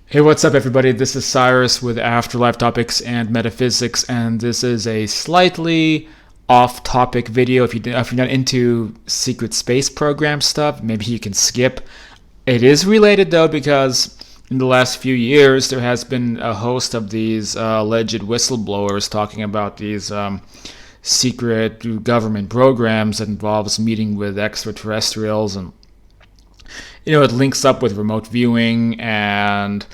Hey, what's up, everybody? This is Cyrus with Afterlife Topics and Metaphysics, and this is a slightly off-topic video. If you're not into secret space program stuff, maybe you can skip. It is related though, because in the last few years there has been a host of these alleged whistleblowers talking about these secret government programs that involves meeting with extraterrestrials, and it links up with remote viewing and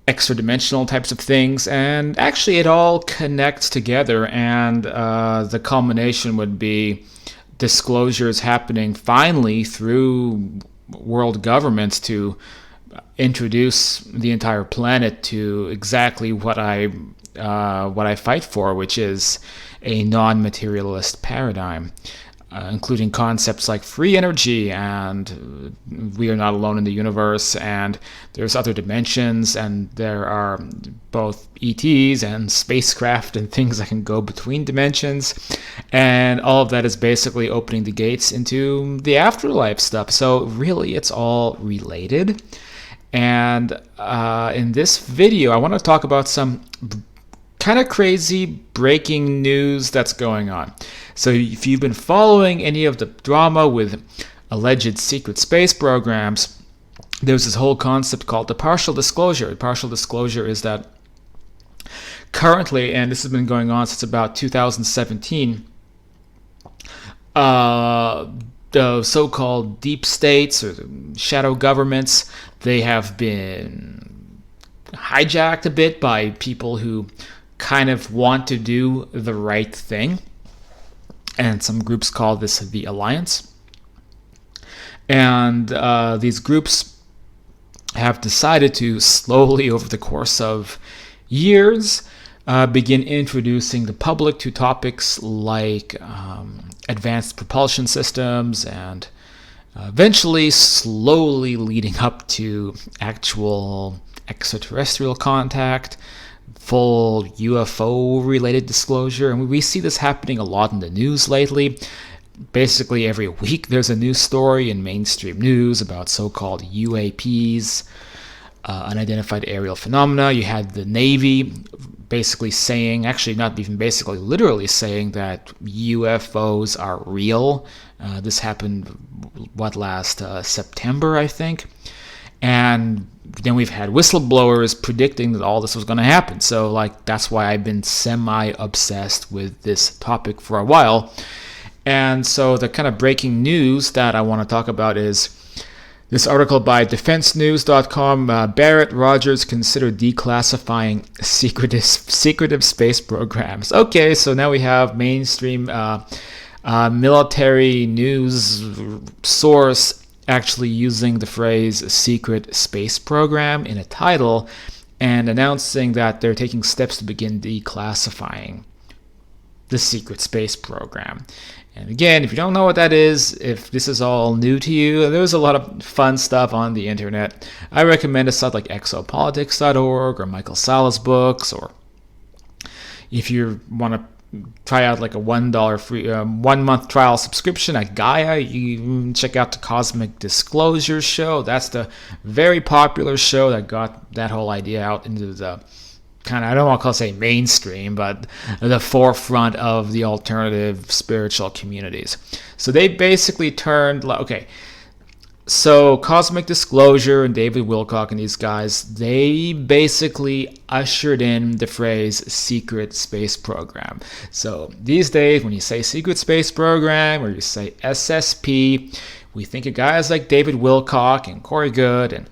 extra dimensional types of things, and actually it all connects together, and the culmination would be disclosures happening finally through world governments to introduce the entire planet to exactly what I fight for, which is a non-materialist paradigm, including concepts like free energy and we are not alone in the universe, and there's other dimensions, and there are both ETs and spacecraft and things that can go between dimensions, and all of that is basically opening the gates into the afterlife stuff. So really it's all related. And in this video I want to talk about some kind of crazy breaking news that's going on. So if you've been following any of the drama with alleged secret space programs, there's this whole concept called the partial disclosure. The partial disclosure is that currently, and this has been going on since about 2017, the so-called deep states or the shadow governments, they have been hijacked a bit by people who kind of want to do the right thing, and some groups call this the Alliance. And these groups have decided to slowly, over the course of years, begin introducing the public to topics like advanced propulsion systems, and eventually slowly leading up to actual extraterrestrial contact, full UFO related disclosure. And we see this happening a lot in the news lately. Basically every week there's a news story in mainstream news about so-called UAPs, unidentified aerial phenomena. You had the Navy basically saying, actually not even basically, literally saying that UFOs are real. This happened last September, I think. And then we've had whistleblowers predicting that all this was going to happen. So that's why I've been semi-obsessed with this topic for a while. And so the kind of breaking news that I want to talk about is this article by defensenews.com. Barrett Rogers considered declassifying secretive space programs. Okay, so now we have mainstream military news source actually using the phrase secret space program in a title and announcing that they're taking steps to begin declassifying the secret space program. And again, if you don't know what that is, if this is all new to you, there's a lot of fun stuff on the internet. I recommend a site like exopolitics.org or Michael Sala's books, or if you want to try out like a $1 free 1 month trial subscription at Gaia, you check out the Cosmic Disclosure Show. That's the very popular show that got that whole idea out into the kind of, I don't want to say mainstream, but the forefront of the alternative spiritual communities. So they basically turned, okay, so Cosmic Disclosure and David Wilcock and these guys, they basically ushered in the phrase secret space program. So these days, when you say secret space program or you say SSP, we think of guys like David Wilcock and Corey Goode and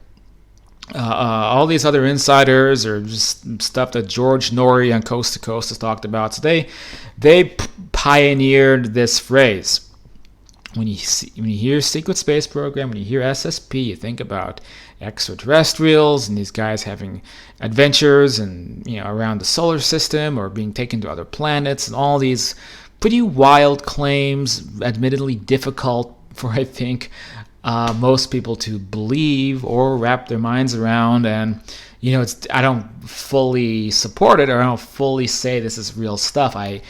all these other insiders, or just stuff that George Norrie on Coast to Coast has talked about. So they pioneered this phrase. When you hear secret space program, when you hear SSP, you think about extraterrestrials and these guys having adventures and around the solar system or being taken to other planets, and all these pretty wild claims, admittedly difficult for, I think, most people to believe or wrap their minds around. And I don't fully support it, or I don't fully say this is real stuff. I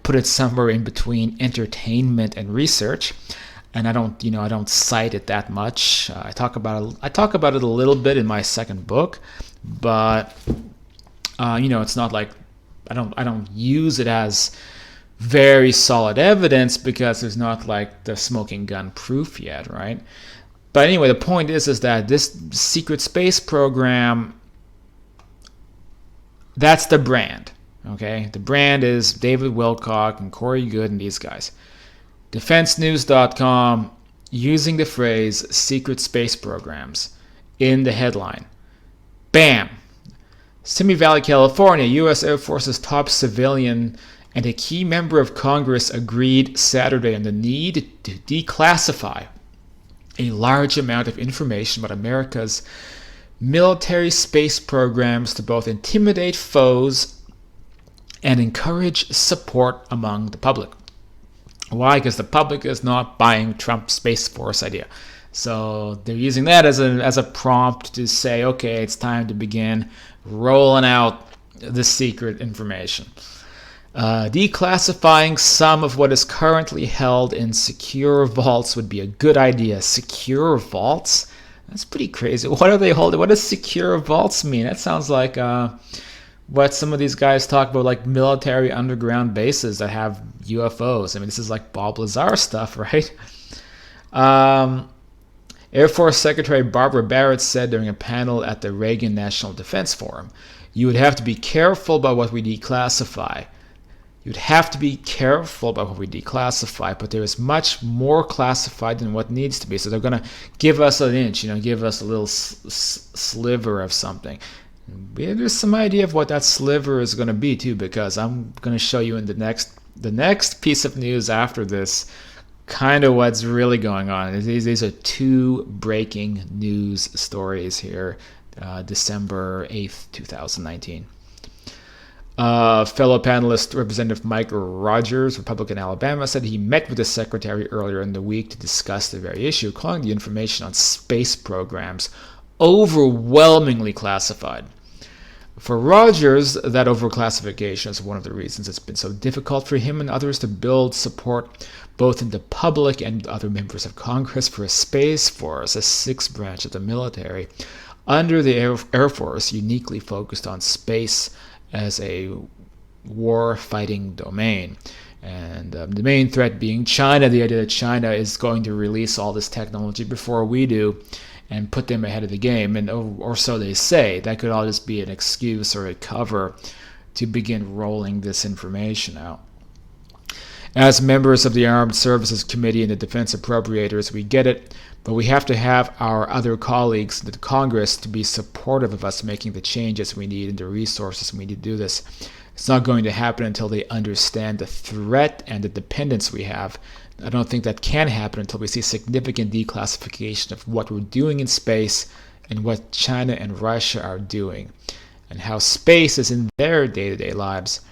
put it somewhere in between entertainment and research. and I don't cite it that much. I talk about it a little bit in my second book, but it's not like I don't use it as very solid evidence because there's not like the smoking gun proof yet, right? But anyway, the point is that this secret space program, that's the brand. Okay, the brand is David Wilcock and Corey Goode and these guys. DefenseNews.com using the phrase secret space programs in the headline. Bam! Simi Valley, California, U.S. Air Force's top civilian and a key member of Congress agreed Saturday on the need to declassify a large amount of information about America's military space programs to both intimidate foes and encourage support among the public. Why? Because the public is not buying Trump's Space Force idea. So they're using that as a prompt to say, okay, it's time to begin rolling out the secret information. Declassifying some of what is currently held in secure vaults would be a good idea. Secure vaults? That's pretty crazy. What are they holding? What does secure vaults mean? That sounds like what some of these guys talk about, like military underground bases that have UFOs. I mean, this is like Bob Lazar stuff, right? Air Force Secretary Barbara Barrett said during a panel at the Reagan National Defense Forum, "You would have to be careful about what we declassify. You'd have to be careful about what we declassify, but there is much more classified than what needs to be." So they're going to give us an inch, give us a little sliver of something. There's some idea of what that sliver is going to be too, because I'm going to show you in the next piece of news after this kind of what's really going on. These are two breaking news stories here, December 8th, 2019. Fellow panelist Representative Mike Rogers, Republican Alabama, said he met with the secretary earlier in the week to discuss the very issue, calling the information on space programs overwhelmingly classified. For Rogers, that overclassification is one of the reasons it's been so difficult for him and others to build support both in the public and other members of Congress for a Space Force, a sixth branch of the military, under the Air Force, uniquely focused on space as a war-fighting domain. And the main threat being China, the idea that China is going to release all this technology before we do and put them ahead of the game, or so they say. That could all just be an excuse or a cover to begin rolling this information out. As members of the Armed Services Committee and the Defense Appropriators, we get it, but we have to have our other colleagues in the Congress to be supportive of us making the changes we need and the resources we need to do this. It's not going to happen until they understand the threat and the dependence we have. I don't think that can happen until we see significant declassification of what we're doing in space and what China and Russia are doing and how space is in their day-to-day lives.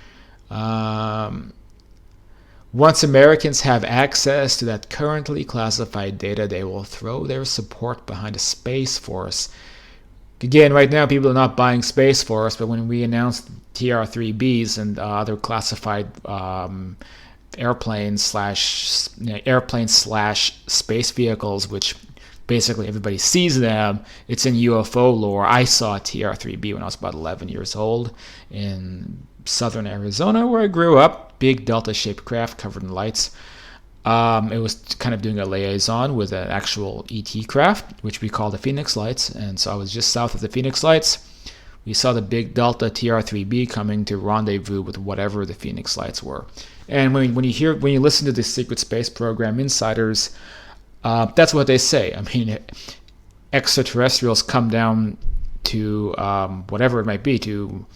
Once Americans have access to that currently classified data, they will throw their support behind a Space Force. Again, right now people are not buying Space Force, but when we announced TR-3Bs and other classified airplanes slash space vehicles, which basically everybody sees them, it's in UFO lore. I saw a TR-3B when I was about 11 years old in southern Arizona, where I grew up. Big Delta-shaped craft covered in lights. It was kind of doing a liaison with an actual ET craft, which we call the Phoenix Lights. And so I was just south of the Phoenix Lights. We saw the big Delta TR-3B coming to rendezvous with whatever the Phoenix Lights were. And when you listen to the secret space program insiders, that's what they say. I mean, extraterrestrials come down to whatever it might be to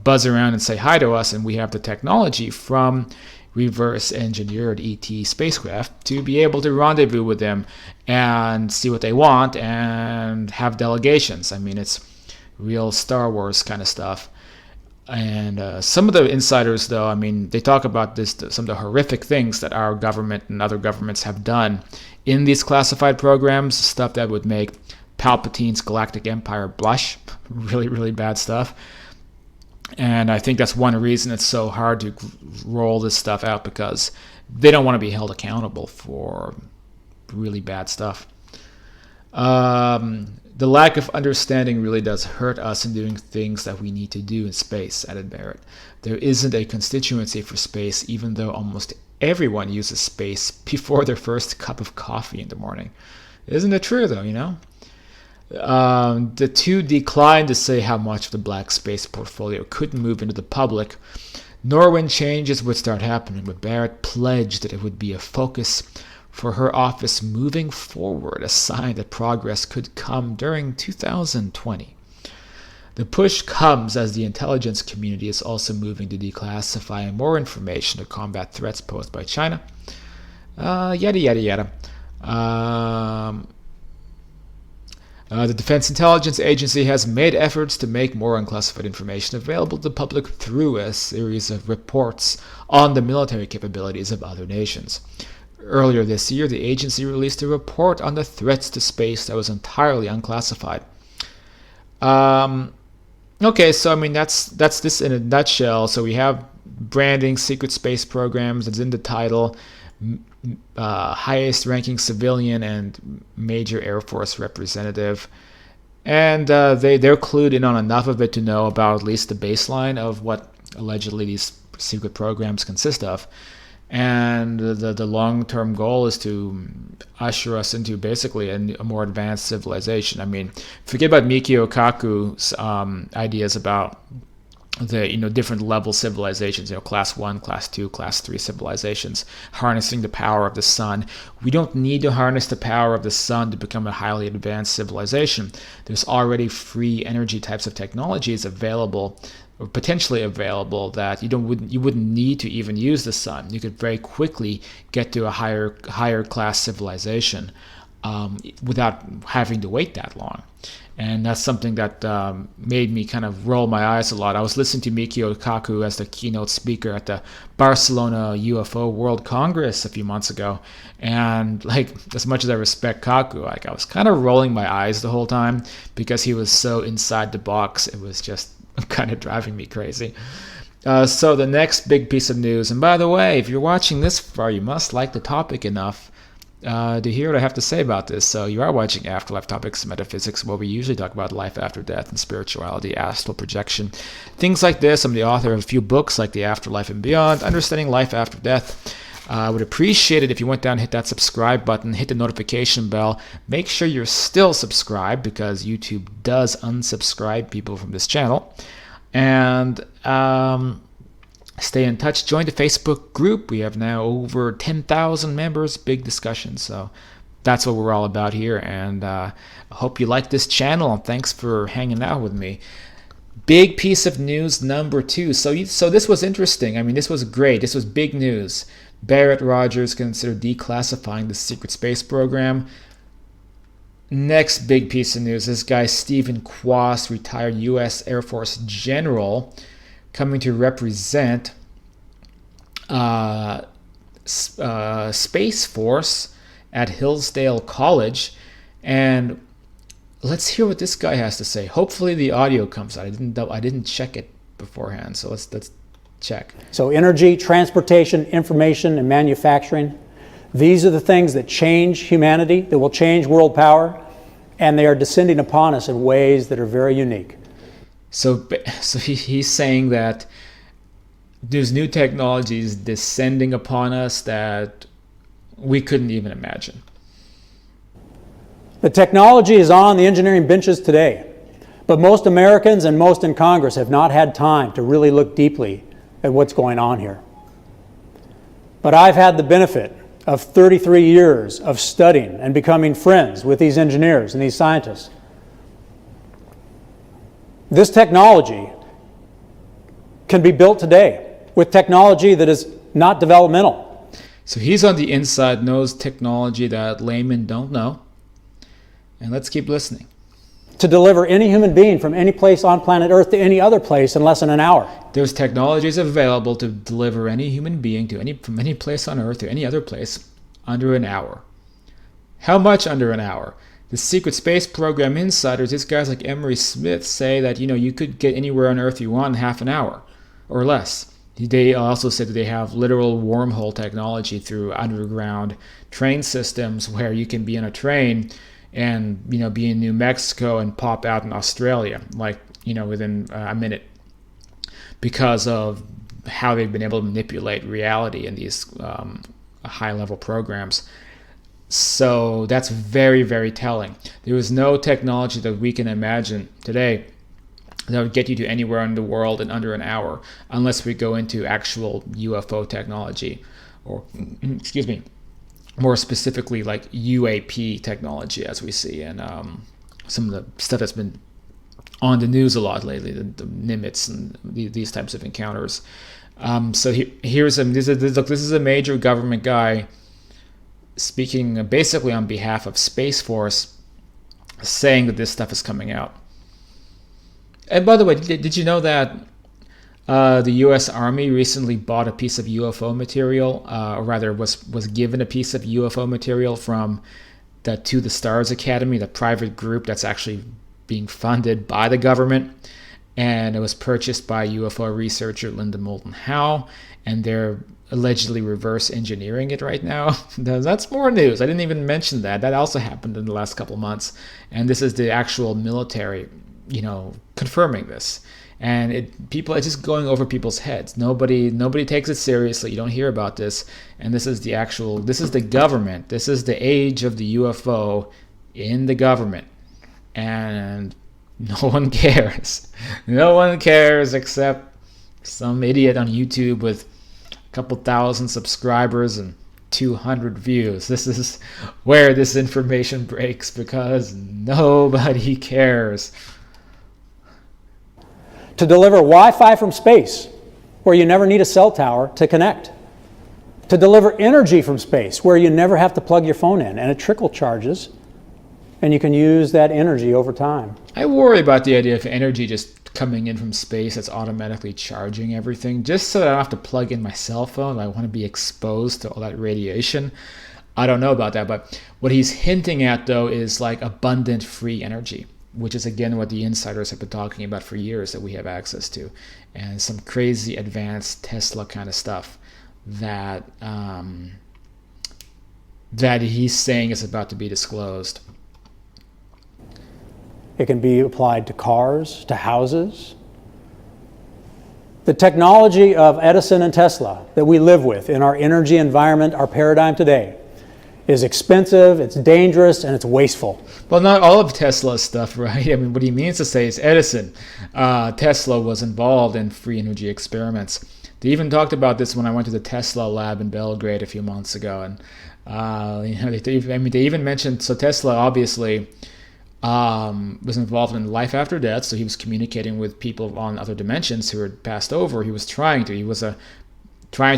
buzz around and say hi to us, and we have the technology from reverse engineered ET spacecraft to be able to rendezvous with them and see what they want and have delegations. I mean, it's real Star Wars kind of stuff. And some of the insiders, though, I mean, they talk about some of the horrific things that our government and other governments have done in these classified programs, stuff that would make Palpatine's Galactic Empire blush. Really, really bad stuff. And I think that's one reason it's so hard to roll this stuff out, because they don't want to be held accountable for really bad stuff. The lack of understanding really does hurt us in doing things that we need to do in space, added Barrett. There isn't a constituency for space, even though almost everyone uses space before their first cup of coffee in the morning. Isn't it true, though, The two declined to say how much of the black space portfolio could move into the public, nor when changes would start happening, but Barrett pledged that it would be a focus for her office moving forward, a sign that progress could come during 2020. The push comes as the intelligence community is also moving to declassify more information to combat threats posed by China. Yada, yada, yada. The Defense Intelligence Agency has made efforts to make more unclassified information available to the public through a series of reports on the military capabilities of other nations. Earlier this year, the agency released a report on the threats to space that was entirely unclassified. Okay, so that's this in a nutshell. So we have branding secret space programs. It's in the title. Highest ranking civilian and major Air Force representative. And they're clued in on enough of it to know about at least the baseline of what allegedly these secret programs consist of. And the long-term goal is to usher us into basically a more advanced civilization. I mean, forget about Mikio Kaku's ideas about the different level civilizations, class 1, class 2, class 3 civilizations, harnessing the power of the sun. We don't need to harness the power of the sun to become a highly advanced civilization. There's already free energy types of technologies available, or potentially available, that you wouldn't need to even use the sun. You could very quickly get to a higher class civilization without having to wait that long. And that's something that made me kind of roll my eyes a lot. I was listening to Mikio Kaku as the keynote speaker at the Barcelona UFO World Congress a few months ago. And as much as I respect Kaku, I was kind of rolling my eyes the whole time because he was so inside the box. It was just kind of driving me crazy. So the next big piece of news, and by the way, if you're watching this far, you must like the topic enough to hear what I have to say about this. So you are watching Afterlife Topics Metaphysics, where we usually talk about life after death and spirituality, astral projection, things like this. I'm the author of a few books like The Afterlife and Beyond, Understanding Life After Death. I would appreciate it if you went down and hit that subscribe button, hit the notification bell. Make sure you're still subscribed because YouTube does unsubscribe people from this channel. And stay in touch. Join the Facebook group. We have now over 10,000 members. Big discussion. So that's what we're all about here. And I hope you like this channel. And thanks for hanging out with me. Big piece of news number 2. So this was interesting. I mean, this was great. This was big news. Barrett Rogers considered declassifying the secret space program. Next big piece of news, this guy Stephen Quast, retired U.S. Air Force general, coming to represent Space Force at Hillsdale College. And let's hear what this guy has to say. Hopefully the audio comes out. I didn't check it beforehand, so let's check. So energy, transportation, information, and manufacturing, these are the things that change humanity, that will change world power, and they are descending upon us in ways that are very unique. So he's saying that there's new technologies descending upon us that we couldn't even imagine. The technology is on the engineering benches today, but most Americans and most in Congress have not had time to really look deeply at what's going on here. But I've had the benefit of 33 years of studying and becoming friends with these engineers and these scientists. This technology can be built today with technology that is not developmental. So he's on the inside, knows technology that laymen don't know. And let's keep listening. To deliver any human being from any place on planet Earth to any other place in less than an hour. There's technologies available to deliver any human being from any place on Earth to any other place under an hour. How much under an hour? The secret space program insiders, these guys like Emery Smith, say that you could get anywhere on Earth you want in half an hour or less. They also said that they have literal wormhole technology through underground train systems where you can be on a train and be in New Mexico and pop out in Australia like within a minute, because of how they've been able to manipulate reality in these high level programs. So that's very, very telling. There is no technology that we can imagine today that would get you to anywhere in the world in under an hour, unless we go into actual UFO technology, or excuse me, more specifically like UAP technology, as we see in some of the stuff that's been on the news a lot lately, the Nimitz and these types of encounters. So here's this is a major government guy speaking basically on behalf of Space Force, saying that this stuff is coming out. And by the way, did you know that the U.S. Army recently bought a piece of UFO material, or rather was given a piece of UFO material from the To the Stars Academy, the private group that's actually being funded by the government, and it was purchased by UFO researcher Linda Moulton Howe, and they're allegedly reverse engineering it right now. That's more news. I didn't even mention that. That also happened in the last couple of months, and this is the actual military confirming this. And it's just going over people's heads. Nobody takes it seriously. You don't hear about this. And this is the government. This is the age of the UFO in the government. And no one cares. No one cares except some idiot on YouTube with a couple thousand subscribers and 200 views. This is where this information breaks, because nobody cares. To deliver Wi-Fi from space, where you never need a cell tower to connect. To deliver energy from space, where you never have to plug your phone in and it trickle charges, and you can use that energy over time. I worry about the idea of energy just coming in from space that's automatically charging everything, just so that I don't have to plug in my cell phone. I want to be exposed to all that radiation. I don't know about that, but what he's hinting at, though, is like abundant free energy, which is again what the insiders have been talking about for years that we have access to, and some crazy advanced Tesla kind of stuff that that he's saying is about to be disclosed. It can be applied to cars, to houses. The technology of Edison and Tesla that we live with in our energy environment, our paradigm today, is expensive, it's dangerous, and it's wasteful. Well, not all of Tesla's stuff, right? I mean, what he means to say is Edison, Tesla was involved in free energy experiments. They even talked about this when I went to the Tesla lab in Belgrade a few months ago, and they even mentioned, so Tesla obviously was involved in life after death, so he was communicating with people on other dimensions who had passed over. He was trying to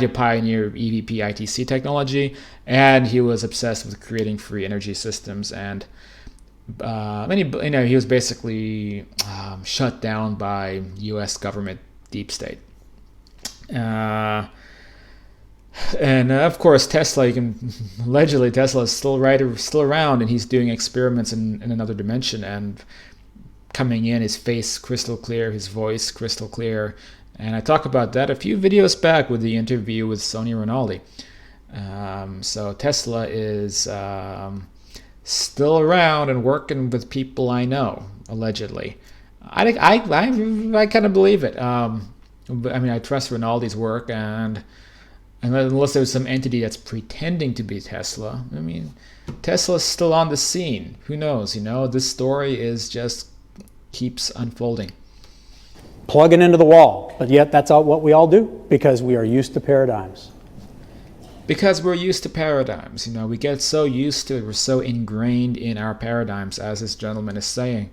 pioneer EVP ITC technology, and he was obsessed with creating free energy systems. And he was basically shut down by U.S. government deep state. And of course, Tesla. Allegedly, Tesla is still around, and he's doing experiments in another dimension and coming in. His face crystal clear, his voice crystal clear. And I talked about that a few videos back with the interview with Sonia Rinaldi. So Tesla is still around and working with people I know, allegedly. I kind of believe it. I mean, I trust Rinaldi's work, and unless there's some entity that's pretending to be Tesla, I mean, Tesla's still on the scene. Who knows? This story keeps unfolding. Plug it into the wall, but yet that's what we all do because we are used to paradigms. Because we're used to paradigms, we get so used to it, we're so ingrained in our paradigms, as this gentleman is saying,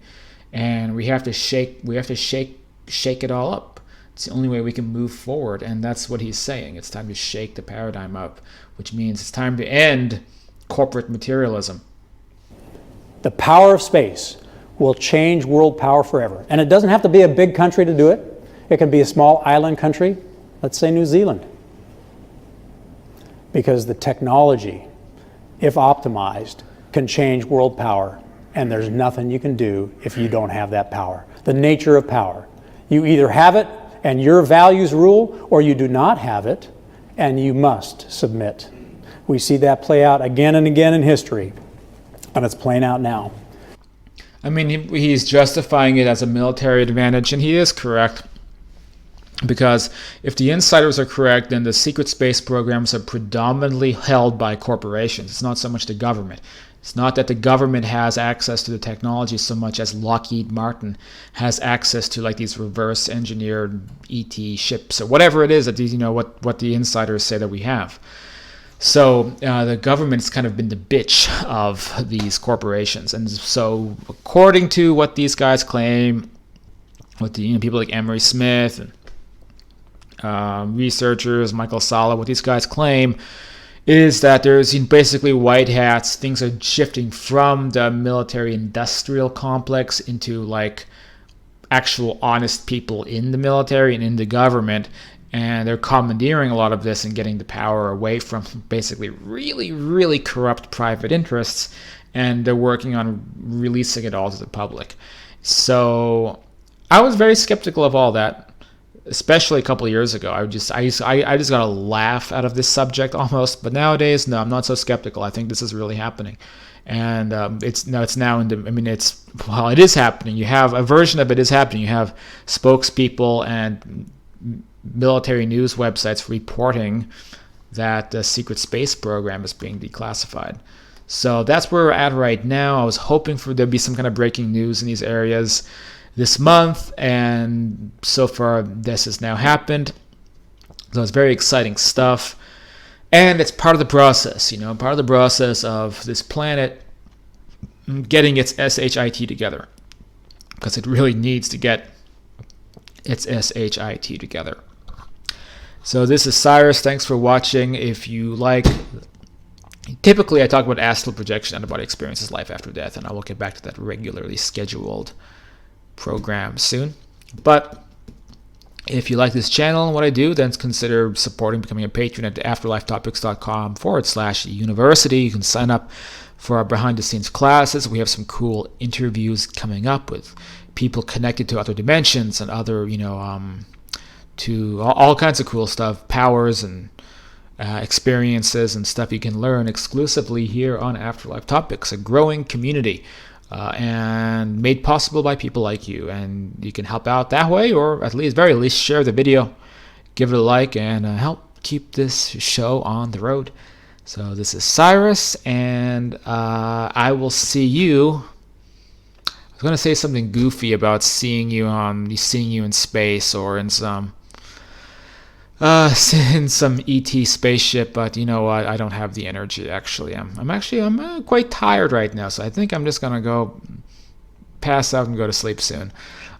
and we have to shake it all up. It's the only way we can move forward, and that's what he's saying. It's time to shake the paradigm up, which means it's time to end corporate materialism. The power of space will change world power forever. And it doesn't have to be a big country to do it. It can be a small island country, let's say New Zealand. Because the technology, if optimized, can change world power, and there's nothing you can do if you don't have that power. The nature of power. You either have it and your values rule, or you do not have it, and you must submit. We see that play out again and again in history, and it's playing out now. I mean, he's justifying it as a military advantage, and he is correct. Because if the insiders are correct, then the secret space programs are predominantly held by corporations. It's not so much the government. It's not that the government has access to the technology so much as Lockheed Martin has access to like these reverse engineered ET ships or whatever it is that these, what the insiders say that we have. So the government's kind of been the bitch of these corporations. And so according to what these guys claim, with the people like Emery Smith and researchers, Michael Salla, what these guys claim is that there's basically white hats. Things are shifting from the military industrial complex into like actual honest people in the military and in the government. And they're commandeering a lot of this and getting the power away from basically really, really corrupt private interests. And they're working on releasing it all to the public. So I was very skeptical of all that, especially a couple of years ago. I just got a laugh out of this subject almost. But nowadays, no, I'm not so skeptical. I think this is really happening. And it's now in the, it is happening. You have a version of it is happening. You have spokespeople and military news websites reporting that the secret space program is being declassified. So that's where we're at right now. I was hoping for there to be some kind of breaking news in these areas this month, and so far this has now happened. So it's very exciting stuff, and it's part of the process, part of the process of this planet getting its SHIT together, because it really needs to get its SHIT together. So this is Cyrus. Thanks for watching. If you like, typically I talk about astral projection, out-of-body experiences, life after death, and I will get back to that regularly scheduled program soon. But if you like this channel and what I do, then consider supporting, becoming a patron at afterlifetopics.com/university. You can sign up for our behind-the-scenes classes. We have some cool interviews coming up with people connected to other dimensions and other, to all kinds of cool stuff, powers and experiences and stuff you can learn exclusively here on Afterlife Topics, a growing community, and made possible by people like you. And you can help out that way, or at least, very least, share the video, give it a like, and help keep this show on the road. So this is Cyrus, and I will see you. I was going to say something goofy about seeing you in space or in some ET spaceship, but you know what? I don't have the energy. Actually, I'm quite tired right now, so I think I'm just gonna go pass out and go to sleep soon.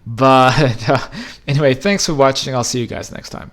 But anyway, thanks for watching. I'll see you guys next time.